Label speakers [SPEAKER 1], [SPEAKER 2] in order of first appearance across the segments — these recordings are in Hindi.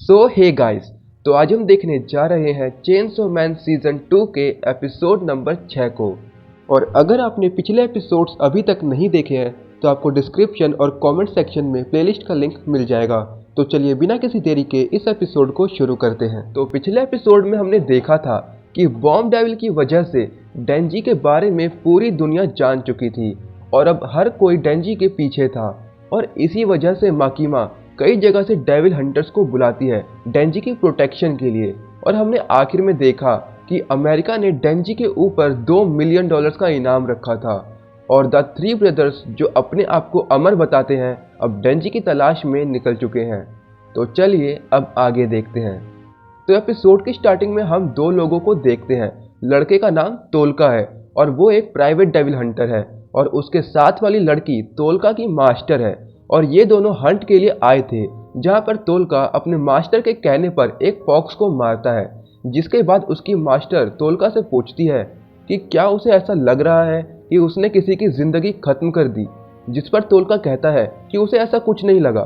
[SPEAKER 1] हे गाइस, तो आज हम देखने जा रहे हैं चेनसो मैन सीजन 2 के एपिसोड नंबर 6 को। और अगर आपने पिछले एपिसोड्स अभी तक नहीं देखे हैं तो आपको डिस्क्रिप्शन और कमेंट सेक्शन में प्लेलिस्ट का लिंक मिल जाएगा। तो चलिए बिना किसी देरी के इस एपिसोड को शुरू करते हैं। तो पिछले एपिसोड में हमने देखा था कि बॉम्ब डेविल की वजह से डेंजी के बारे में पूरी दुनिया जान चुकी थी और अब हर कोई डेंजी के पीछे था। और इसी वजह से माकीमा कई जगह से डेविल हंटर्स को बुलाती है डेंजी की प्रोटेक्शन के लिए। और हमने आखिर में देखा कि अमेरिका ने डेंजी के ऊपर $2 मिलियन का इनाम रखा था और द थ्री ब्रदर्स जो अपने आप को अमर बताते हैं अब डेंजी की तलाश में निकल चुके हैं। तो चलिए अब आगे देखते हैं। तो एपिसोड की स्टार्टिंग में हम दो लोगों को देखते हैं। लड़के का नाम तोलका है और वो एक प्राइवेट डेविल हंटर है और उसके साथ वाली लड़की तोलका की मास्टर है। और ये दोनों हंट के लिए आए थे जहाँ पर तोलका अपने मास्टर के कहने पर एक फॉक्स को मारता है, जिसके बाद उसकी मास्टर तोलका से पूछती है कि क्या उसे ऐसा लग रहा है कि उसने किसी की ज़िंदगी ख़त्म कर दी, जिस पर तोलका कहता है कि उसे ऐसा कुछ नहीं लगा।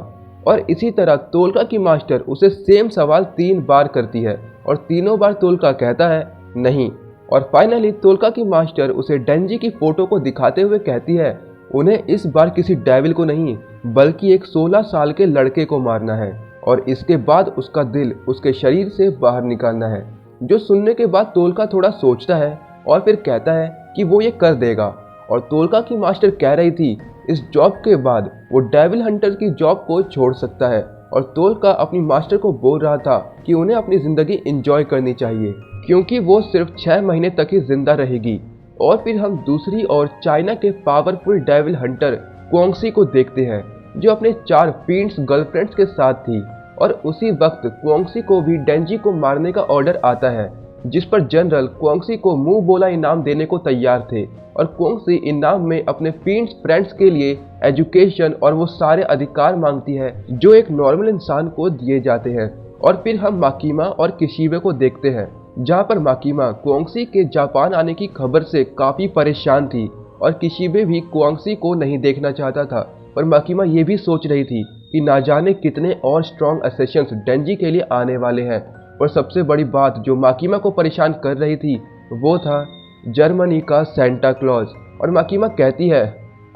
[SPEAKER 1] और इसी तरह तोलका की मास्टर उसे सेम सवाल 3 बार करती है और तीनों बार तोलका कहता है नहीं। और फाइनली तोलका की मास्टर उसे डेंजी की फ़ोटो को दिखाते हुए कहती है उन्हें इस बार किसी डेविल को नहीं बल्कि एक 16 साल के लड़के को मारना है और इसके बाद उसका दिल उसके शरीर से बाहर निकालना है। जो सुनने के बाद तोलका थोड़ा सोचता है और फिर कहता है कि वो ये कर देगा। और तोलका की मास्टर कह रही थी इस जॉब के बाद वो डेविल हंटर की जॉब को छोड़ सकता है। और तोलका अपनी मास्टर को बोल रहा था कि उन्हें अपनी ज़िंदगी एंजॉय करनी चाहिए क्योंकि वो सिर्फ 6 महीने तक ही जिंदा रहेगी। और फिर हम दूसरी ओर चाइना के पावरफुल डेविल हंटर क्वांगसी को देखते हैं जो अपने 4 फील्ड्स गर्लफ्रेंड्स के साथ थी। और उसी वक्त क्वांगसी को भी डेंजी को मारने का ऑर्डर आता है, जिस पर जनरल क्वांगसी को मुंह बोला इनाम देने को तैयार थे। और क्वांगसी इनाम में अपने फील्ड्स फ्रेंड्स के लिए एजुकेशन और वो सारे अधिकार मांगती है जो एक नॉर्मल इंसान को दिए जाते हैं। और फिर हम माकीमा और किशिबे को देखते हैं जहाँ पर माकीमा क्वांगसी के जापान आने की खबर से काफ़ी परेशान थी और किशिबे भी क्वांगसी को नहीं देखना चाहता था। पर माकीमा ये भी सोच रही थी कि ना जाने कितने और स्ट्रॉन्ग असैसिन्स डेंजी के लिए आने वाले हैं। और सबसे बड़ी बात जो माकीमा को परेशान कर रही थी वो था जर्मनी का सेंटा क्लॉज। और माकीमा कहती है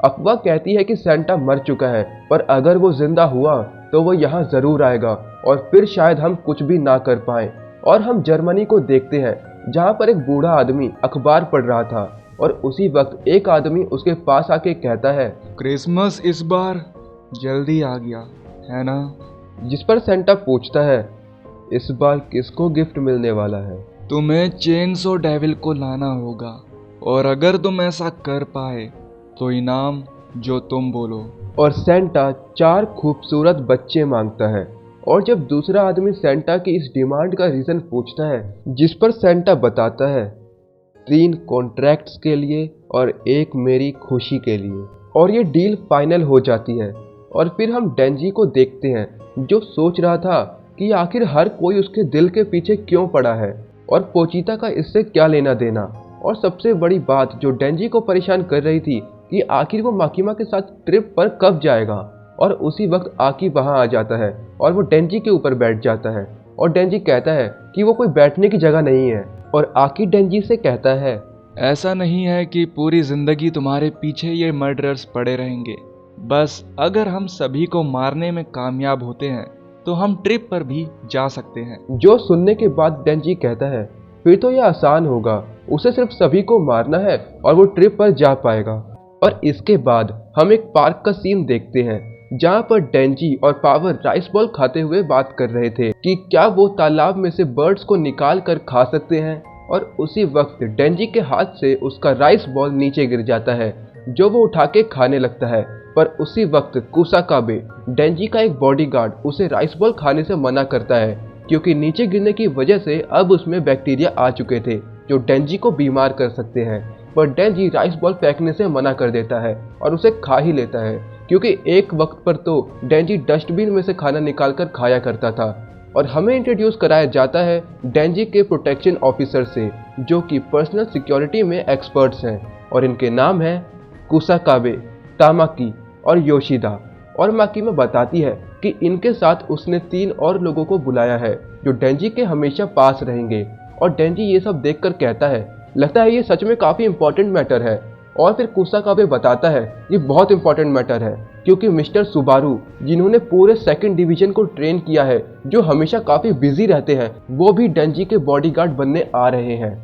[SPEAKER 1] अफवाह कहती है कि सेंटा मर चुका है, पर अगर वो जिंदा हुआ तो वो यहाँ ज़रूर आएगा और फिर शायद हम कुछ भी ना कर पाएँ। और हम जर्मनी को देखते हैं जहाँ पर एक बूढ़ा आदमी अखबार पढ़ रहा था और उसी वक्त एक आदमी उसके पास आके कहता है
[SPEAKER 2] क्रिसमस इस बार जल्दी आ गया है ना।
[SPEAKER 1] जिस पर सेंटा पूछता है इस बार किसको गिफ्ट मिलने वाला है।
[SPEAKER 2] तुम्हें चेनसो डेविल को लाना होगा और अगर तुम ऐसा कर पाए तो इनाम जो तुम बोलो।
[SPEAKER 1] और सेंटा 4 खूबसूरत बच्चे मांगता है। और जब दूसरा आदमी सेंटा की इस डिमांड का रीज़न पूछता है जिस पर सेंटा बताता है 3 कॉन्ट्रैक्ट्स के लिए और 1 मेरी खुशी के लिए। और ये डील फाइनल हो जाती है। और फिर हम डेंजी को देखते हैं जो सोच रहा था कि आखिर हर कोई उसके दिल के पीछे क्यों पड़ा है और पोचीता का इससे क्या लेना देना। और सबसे बड़ी बात जो डेंजी को परेशान कर रही थी कि आखिर वो माकीमा के साथ ट्रिप पर कब जाएगा। और उसी वक्त आकी वहाँ आ जाता है और वो डेंजी के ऊपर बैठ जाता है। और डेंजी कहता है कि वो कोई बैठने की जगह नहीं है। और आकी डेंजी से कहता है
[SPEAKER 2] ऐसा नहीं है कि पूरी जिंदगी तुम्हारे पीछे ये मर्डरर्स पड़े रहेंगे, बस अगर हम सभी को मारने में कामयाब होते हैं तो हम ट्रिप पर भी जा सकते हैं।
[SPEAKER 1] जो सुनने के बाद डेंजी कहता है फिर तो यह आसान होगा, उसे सिर्फ सभी को मारना है और वो ट्रिप पर जा पाएगा। और इसके बाद हम एक पार्क का सीन देखते हैं जहाँ पर डेंजी और पावर राइस बॉल खाते हुए बात कर रहे थे कि क्या वो तालाब में से बर्ड्स को निकाल कर खा सकते हैं। और उसी वक्त डेंजी के हाथ से उसका राइस बॉल नीचे गिर जाता है जो वो उठा के खाने लगता है। पर उसी वक्त कुसाकाबे डेंजी का एक बॉडीगार्ड उसे राइस बॉल खाने से मना करता है क्योंकि नीचे गिरने की वजह से अब उसमें बैक्टीरिया आ चुके थे जो डेंजी को बीमार कर सकते हैं। पर डेंजी राइस बॉल फेंकने से मना कर देता है और उसे खा ही लेता है क्योंकि एक वक्त पर तो डेंजी डस्टबिन में से खाना निकालकर खाया करता था। और हमें इंट्रोड्यूस कराया जाता है डेंजी के प्रोटेक्शन ऑफिसर से जो कि पर्सनल सिक्योरिटी में एक्सपर्ट्स हैं और इनके नाम हैं कुसाकाबे, तामाकी और योशिदा। और माकिमा बताती है कि इनके साथ उसने 3 और लोगों को बुलाया है जो डेंजी के हमेशा पास रहेंगे। और डेंजी ये सब देखकर कहता है लगता है ये सच में काफ़ी इंपॉर्टेंट मैटर है। और फिर कुसाकाबे बताता है ये बहुत इंपॉर्टेंट मैटर है क्योंकि मिस्टर सुबारू जिन्होंने पूरे 2nd डिवीजन को ट्रेन किया है, जो हमेशा काफ़ी बिजी रहते हैं, वो भी डेंजी के बॉडीगार्ड बनने आ रहे हैं।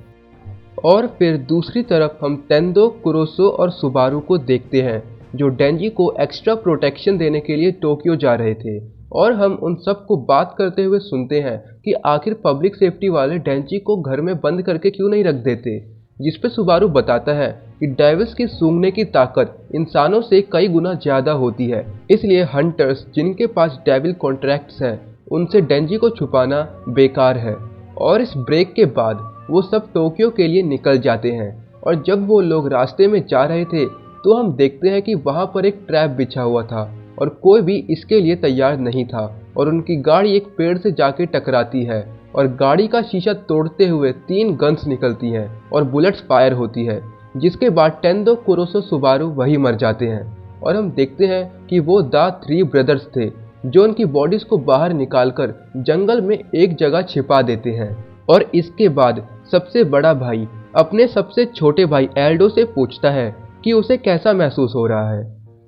[SPEAKER 1] और फिर दूसरी तरफ हम तेंदो, कुरोसो और सुबारू को देखते हैं जो डेंजी को एक्स्ट्रा प्रोटेक्शन देने के लिए टोक्यो जा रहे थे। और हम उन सब को बात करते हुए सुनते हैं कि आखिर पब्लिक सेफ्टी वाले डेंजी को घर में बंद करके क्यों नहीं रख देते, जिस पे सुबारू बताता है कि डेविल्स की सूंघने की ताकत इंसानों से कई गुना ज़्यादा होती है, इसलिए हंटर्स जिनके पास डेविल कॉन्ट्रैक्ट्स हैं उनसे डेंजी को छुपाना बेकार है। और इस ब्रेक के बाद वो सब टोक्यो के लिए निकल जाते हैं। और जब वो लोग रास्ते में जा रहे थे तो हम देखते हैं कि वहाँ पर एक ट्रैप बिछा हुआ था और कोई भी इसके लिए तैयार नहीं था और उनकी गाड़ी एक पेड़ से जाके टकराती है और गाड़ी का शीशा तोड़ते हुए 3 गन्स निकलती हैं और बुलेट्स फायर होती है, जिसके बाद टेंदो, कुरोसो, सुबारू वही मर जाते हैं। और हम देखते हैं कि वो द 3 ब्रदर्स थे जो उनकी बॉडीज को बाहर निकालकर जंगल में एक जगह छिपा देते हैं। और इसके बाद सबसे बड़ा भाई अपने सबसे छोटे भाई एल्डो से पूछता है कि उसे कैसा महसूस हो रहा है,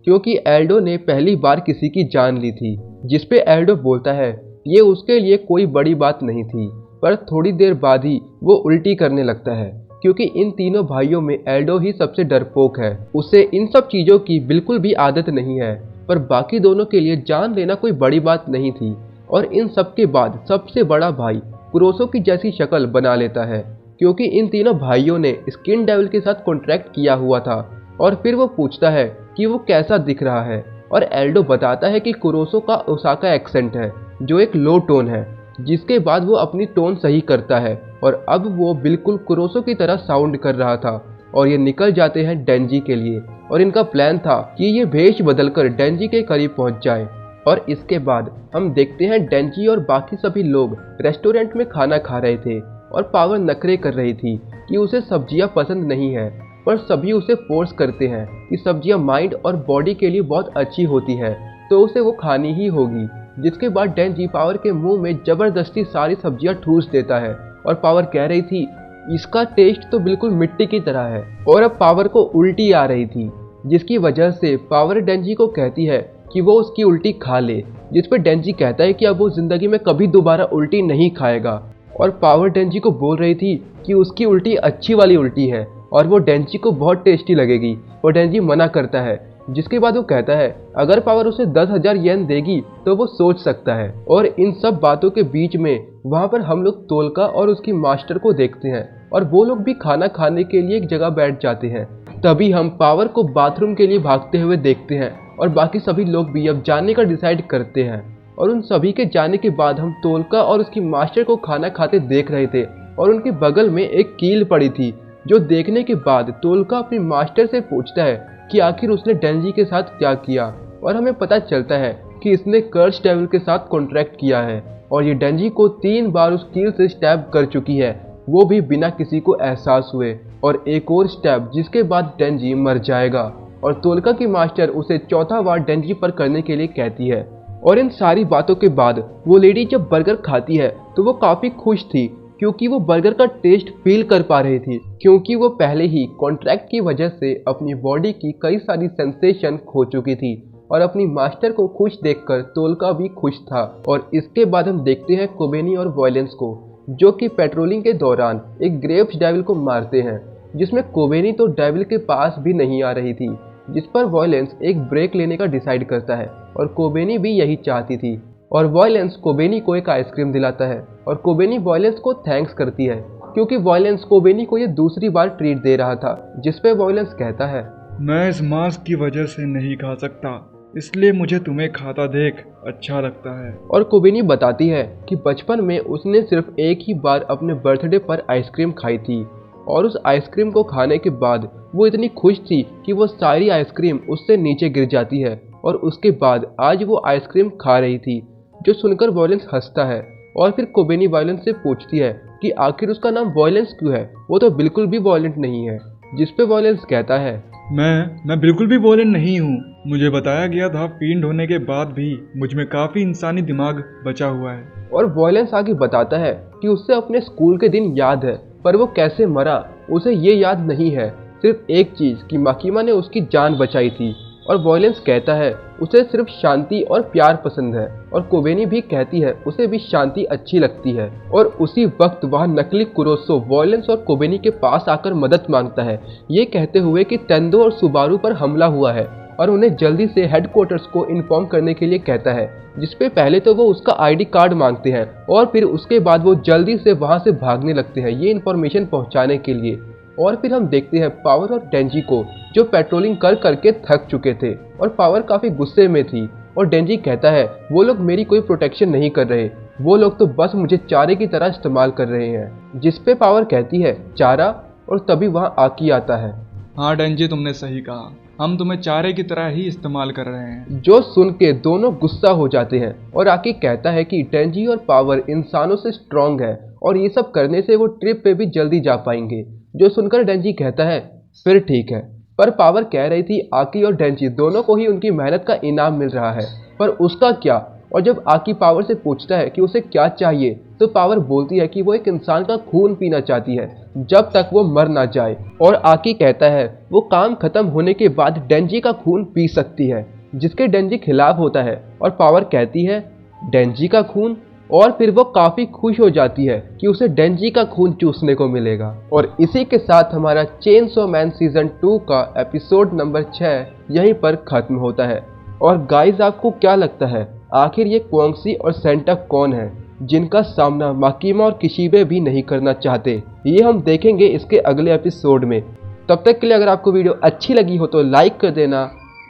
[SPEAKER 1] क्योंकि एल्डो ने पहली बार किसी की जान ली थी, जिस पे एल्डो बोलता है ये उसके लिए कोई बड़ी बात नहीं थी। पर थोड़ी देर बाद ही वो उल्टी करने लगता है क्योंकि इन तीनों भाइयों में एल्डो ही सबसे डरपोक है, उसे इन सब चीज़ों की बिल्कुल भी आदत नहीं है। पर बाकी दोनों के लिए जान लेना कोई बड़ी बात नहीं थी। और इन सब के बाद सबसे बड़ा भाई कुरोसो की जैसी शक्ल बना लेता है क्योंकि इन तीनों भाइयों ने स्किन डेविल के साथ कॉन्ट्रैक्ट किया हुआ था। और फिर वो पूछता है कि वो कैसा दिख रहा है और एल्डो बताता है कि कुरोसो का ओसाका एक्सेंट है जो एक लो टोन है, जिसके बाद वो अपनी टोन सही करता है और अब वो बिल्कुल कुरोसो की तरह साउंड कर रहा था। और ये निकल जाते हैं डेंजी के लिए और इनका प्लान था कि ये भेष बदलकर डेंजी के करीब पहुंच जाए। और इसके बाद हम देखते हैं डेंजी और बाकी सभी लोग रेस्टोरेंट में खाना खा रहे थे और पावर नखरे कर रही थी कि उसे सब्जियां पसंद नहीं है, पर सभी उसे फोर्स करते हैं कि सब्जियां माइंड और बॉडी के लिए बहुत अच्छी होती है तो उसे वो खानी ही होगी। जिसके बाद डेंजी पावर के मुंह में जबरदस्ती सारी सब्जियां ठूस देता है और पावर कह रही थी इसका टेस्ट तो बिल्कुल मिट्टी की तरह है। और अब पावर को उल्टी आ रही थी, जिसकी वजह से पावर डेंजी को कहती है कि वो उसकी उल्टी खा ले, जिस पर डेंजी कहता है कि अब वो जिंदगी में कभी दोबारा उल्टी नहीं खाएगा। और पावर डेंजी को बोल रही थी कि उसकी उल्टी अच्छी वाली उल्टी है और वो डेंजी को बहुत टेस्टी लगेगी। और डेंजी मना करता है, जिसके बाद वो कहता है अगर पावर उसे 10,000 येन देगी तो वो सोच सकता है। और इन सब बातों के बीच में वहाँ पर हम लोग तोलका और उसकी मास्टर को देखते हैं और वो लोग भी खाना खाने के लिए एक जगह बैठ जाते हैं। तभी हम पावर को बाथरूम के लिए भागते हुए देखते हैं और बाकी सभी लोग भी अब जाने का डिसाइड करते हैं। और उन सभी के जाने के बाद हम तोलका और उसकी मास्टर को खाना खाते देख रहे थे और उनके बगल में एक कील पड़ी थी, जो देखने के बाद तोलका अपनी मास्टर से पूछता है कि आखिर उसने डेंजी के साथ क्या किया। और हमें पता चलता है कि इसने कर्स डेविल के साथ कॉन्ट्रैक्ट किया है और ये डेंजी को 3 बार उस कील से स्टैब कर चुकी है, वो भी बिना किसी को एहसास हुए। और एक और स्टैब जिसके बाद डेंजी मर जाएगा और तोलका की मास्टर उसे 4था बार डेंजी पर करने के लिए कहती है। और इन सारी बातों के बाद वो लेडी जब बर्गर खाती है तो वो काफ़ी खुश थी क्योंकि वो बर्गर का टेस्ट फील कर पा रही थी, क्योंकि वो पहले ही कॉन्ट्रैक्ट की वजह से अपनी बॉडी की कई सारी सेंसेशन खो चुकी थी। और अपनी मास्टर को खुश देखकर तोलका भी खुश था। और इसके बाद हम देखते हैं कोबेनी और वॉयलेंस को, जो कि पेट्रोलिंग के दौरान एक ग्रेव्स डेविल को मारते हैं, जिसमें कोबेनी तो डेविल के पास भी नहीं आ रही थी, जिस पर वॉयलेंस एक ब्रेक लेने का डिसाइड करता है और कोबेनी भी यही चाहती थी। और वॉयलेंस कोबेनी को एक आइसक्रीम दिलाता है और कोबेनी वॉयलेंस को थैंक्स करती है क्योंकि वॉयलेंस कोबेनी को ये दूसरी बार ट्रीट दे रहा था, जिस पे वॉयलेंस कहता है
[SPEAKER 2] मैं इस मांस की वजह से नहीं खा सकता, इसलिए मुझे तुम्हें खाता देख अच्छा लगता है।
[SPEAKER 1] और कोबेनी बताती है कि बचपन में उसने सिर्फ एक ही बार अपने बर्थडे पर आइसक्रीम खाई थी और उस आइसक्रीम को खाने के बाद वो इतनी खुश थी कि वो सारी आइसक्रीम उससे नीचे गिर जाती है और उसके बाद आज वो आइसक्रीम खा रही थी, जो सुनकर वॉयलेंस हंसता है। और फिर कोबेनी वॉयलेंस से पूछती है कि आखिर उसका नाम वॉयलेंस क्यों है, वो तो बिल्कुल भी वॉयलेंट नहीं है, जिस पे वॉयलेंस कहता है
[SPEAKER 2] मैं बिल्कुल भी वॉयलेंट नहीं हूँ, मुझे बताया गया था फील्ड होने के बाद भी मुझ में काफी इंसानी दिमाग बचा हुआ है।
[SPEAKER 1] और वॉयलेंस आगे बताता है कि उसे अपने स्कूल के दिन याद है, पर वो कैसे मरा उसे ये याद नहीं है। सिर्फ एक चीज़ कि माकीमा ने उसकी जान बचाई थी। और वॉयलेंस कहता है उसे सिर्फ शांति और प्यार पसंद है। और कोबेनी भी कहती है उसे भी शांति अच्छी लगती है। और उसी वक्त वहाँ नकली कुरोसो वॉयलेंस और कोबेनी के पास आकर मदद मांगता है, ये कहते हुए कि तेंदो और सुबारू पर हमला हुआ है और उन्हें जल्दी से हेडक्वार्टर्स को इन्फॉर्म करने के लिए कहता है। जिसपे पहले तो वो उसका आईडी कार्ड मांगते हैं और फिर उसके बाद वो जल्दी से वहाँ से भागने लगते हैं ये इन्फॉर्मेशन पहुँचाने के लिए। और फिर हम देखते हैं पावर और डेंजी को, जो पेट्रोलिंग कर करके थक चुके थे और पावर काफ़ी गुस्से में थी। और डेंजी कहता है वो लोग मेरी कोई प्रोटेक्शन नहीं कर रहे, वो लोग तो बस मुझे चारे की तरह इस्तेमाल कर रहे हैं। जिसपे पावर कहती है चारा, और तभी वहाँ आकी आता है।
[SPEAKER 2] हाँ डेंजी, तुमने सही कहा, हम तुम्हें चारे की तरह ही इस्तेमाल कर रहे हैं।
[SPEAKER 1] जो सुन के दोनों गुस्सा हो जाते हैं और आकी कहता है कि डेंजी और पावर इंसानों से स्ट्रांग है और ये सब करने से वो ट्रिप पे भी जल्दी जा पाएंगे। जो सुनकर डेंजी कहता है फिर ठीक है, पर पावर कह रही थी आकी और डेंजी दोनों को ही उनकी मेहनत का इनाम मिल रहा है, पर उसका क्या। और जब आकी पावर से पूछता है कि उसे क्या चाहिए, तो पावर बोलती है कि वो एक इंसान का खून पीना चाहती है जब तक वो मर ना जाए। और आकी कहता है वो काम खत्म होने के बाद डेंजी का खून पी सकती है, जिसके डेंजी खिलाफ होता है। और पावर कहती है डेंजी का खून, और फिर वो काफ़ी खुश हो जाती है कि उसे डेंजी का खून चूसने को मिलेगा। और इसी के साथ हमारा चेनसो मैन सीजन 2 का एपिसोड नंबर 6 यहीं पर खत्म होता है। और गाइस, आपको क्या लगता है आखिर ये क्वांगसी और सेंटा कौन है जिनका सामना माकीमा और किशिबे भी नहीं करना चाहते? ये हम देखेंगे इसके अगले एपिसोड में। तब तक के लिए अगर आपको वीडियो अच्छी लगी हो तो लाइक कर देना,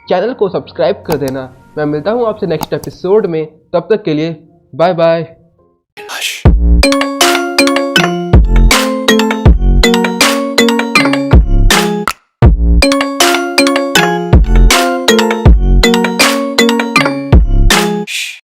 [SPEAKER 1] चैनल को सब्सक्राइब कर देना। मैं मिलता हूँ आपसे नेक्स्ट एपिसोड में, तब तक के लिए बाय बाय।